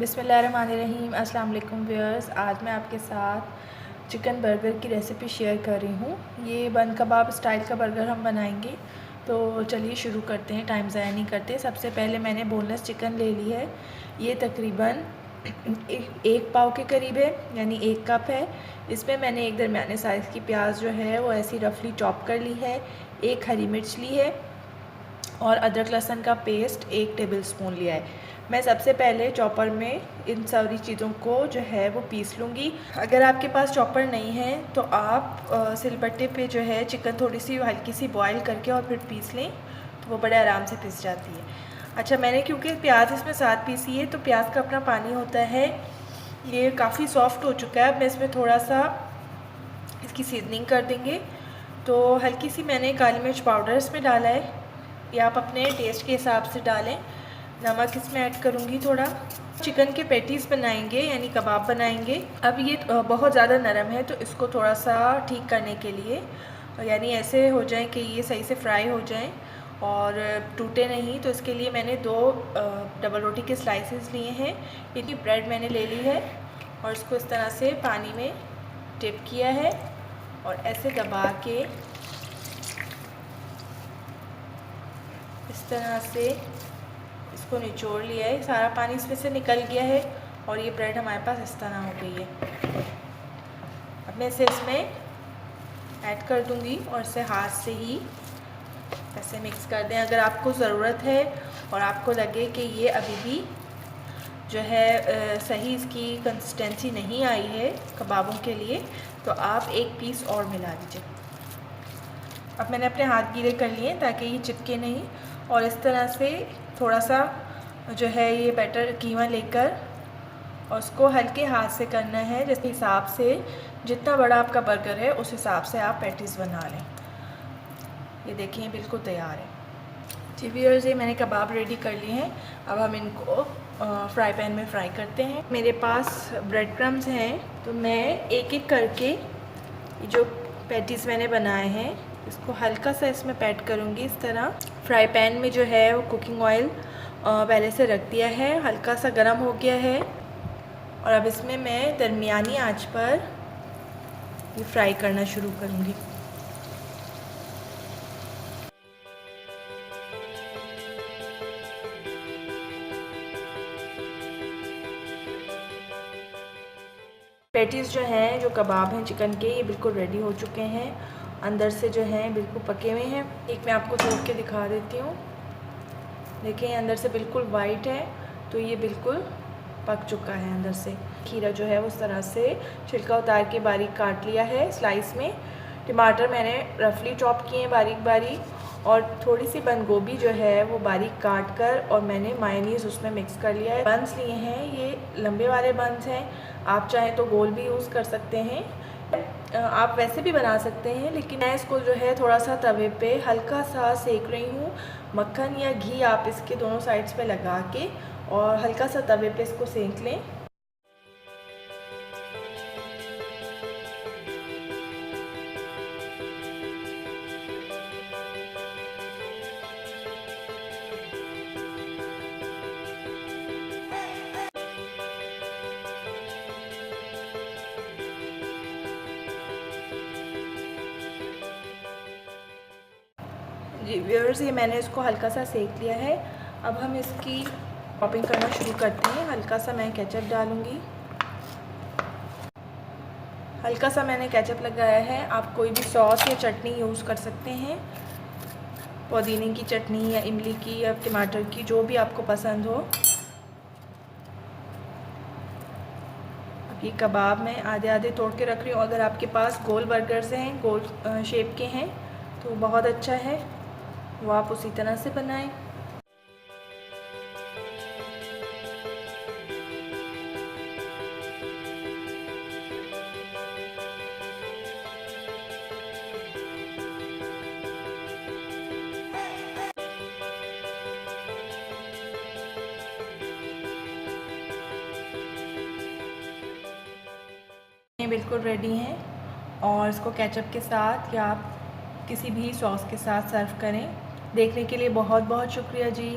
बिस्मिल्लाहिर्रहमानिर्रहीम। अस्सलाम वालेकुम व्यूअर्स। आज मैं आपके साथ चिकन बर्गर की रेसिपी शेयर कर रही हूँ। ये बन कबाब स्टाइल का बर्गर हम बनाएंगे, तो चलिए शुरू करते हैं, टाइम ज़ाया नहीं करते। सबसे पहले मैंने बोनलेस चिकन ले ली है। ये तकरीबन एक पाव के करीब है, यानी 1 कप है। इसमें मैंने एक दरमियाने साइज़ की प्याज जो है वो ऐसी रफली चॉप कर ली है, 1 हरी मिर्च ली है और अदरक लहसुन का पेस्ट 1 टेबलस्पून लिया है। मैं सबसे पहले चॉपर में इन सारी चीज़ों को जो है वो पीस लूँगी। अगर आपके पास चॉपर नहीं है तो आप सिलबट्टे पे जो है चिकन थोड़ी सी हल्की सी बॉईल करके और फिर पीस लें, तो वो बड़े आराम से पिस जाती है। अच्छा, मैंने क्योंकि प्याज इसमें साथ पीसी है तो प्याज का अपना पानी होता है। ये काफ़ी सॉफ्ट हो चुका है। अब मैं इसमें थोड़ा सा इसकी सीजनिंग कर देंगे। तो हल्की सी मैंने काली मिर्च पाउडर इसमें डाला है, या आप अपने टेस्ट के हिसाब से डालें। नमक इसमें ऐड करूँगी थोड़ा। चिकन के पैटीज़ बनाएंगे, यानी कबाब बनाएंगे। अब ये बहुत ज़्यादा नरम है, तो इसको थोड़ा सा ठीक करने के लिए, यानी ऐसे हो जाए कि ये सही से फ्राई हो जाए और टूटे नहीं, तो इसके लिए मैंने 2 डबल रोटी के स्लाइसेस लिए हैं। इतनी ब्रेड मैंने ले ली है और इसको इस तरह से पानी में डिप किया है और ऐसे दबा के इस तरह से इसको निचोड़ लिया है। सारा पानी इसमें से निकल गया है और ये ब्रेड हमारे पास इस तरह हो गई है। अब मैं इसे इसमें ऐड कर दूंगी और इसे हाथ से ही ऐसे मिक्स कर दें। अगर आपको ज़रूरत है और आपको लगे कि ये अभी भी जो है सही इसकी कंसिस्टेंसी नहीं आई है कबाबों के लिए, तो आप 1 पीस और मिला दीजिए। अब मैंने अपने हाथ गीले कर लिए ताकि ये चिपके नहीं, और इस तरह से थोड़ा सा जो है ये बैटर कीमा लेकर और उसको हल्के हाथ से करना है। जिस हिसाब से जितना बड़ा आपका बर्गर है उस हिसाब से आप पैटीज़ बना लें। ये देखिए बिल्कुल तैयार है। जी व्यूअर्स, ये मैंने कबाब रेडी कर लिए हैं। अब हम इनको फ्राई पैन में फ्राई करते हैं। मेरे पास ब्रेड क्रम्स हैं, तो मैं एक एक करके जो पैटीज़ मैंने बनाए हैं इसको हल्का सा इसमें पैड करूँगी इस तरह। फ्राई पैन में जो है वो कुकिंग ऑयल पहले से रख दिया है, हल्का सा गर्म हो गया है और अब इसमें मैं दरमियानी आंच पर ये फ्राई करना शुरू करूँगी। पैटीज़ जो हैं, जो कबाब हैं चिकन के, ये बिल्कुल रेडी हो चुके हैं। अंदर से जो हैं बिल्कुल पके हुए हैं। एक मैं आपको तोड़ के दिखा देती हूँ। देखिए अंदर से बिल्कुल वाइट है, तो ये बिल्कुल पक चुका है अंदर से। खीरा जो है उस तरह से छिलका उतार के बारीक काट लिया है स्लाइस में। टमाटर मैंने रफली चॉप किए हैं बारीक बारीक, और थोड़ी सी बंद गोभी जो है वो बारीक काट कर और मैंने मायोनीज़ उसमें मिक्स कर लिया है। बंस लिए हैं, ये लंबे वाले बंस हैं, आप चाहें तो गोल भी यूज़ कर सकते हैं। आप वैसे भी बना सकते हैं, लेकिन मैं इसको जो है थोड़ा सा तवे पे हल्का सा सेक रही हूँ। मक्खन या घी आप इसके दोनों साइड्स पे लगा के और हल्का सा तवे पे इसको सेक लें। जी व्यूअर्स, ये मैंने इसको हल्का सा सेक लिया है। अब हम इसकी टॉपिंग करना शुरू करते हैं। हल्का सा मैं केचप डालूँगी। हल्का सा मैंने केचप लगाया है। आप कोई भी सॉस या चटनी यूज़ कर सकते हैं, पुदीने की चटनी या इमली की या टमाटर की, जो भी आपको पसंद हो। अब ये कबाब मैं आधे आधे तोड़ के रख रही हूँ। अगर आपके पास गोल बर्गर्स हैं, गोल शेप के हैं, तो बहुत अच्छा है, वो आप उसी तरह से बनाएं। ये बिल्कुल रेडी हैं और इसको केचप के साथ या आप किसी भी सॉस के साथ सर्व करें। देखने के लिए बहुत बहुत शुक्रिया जी।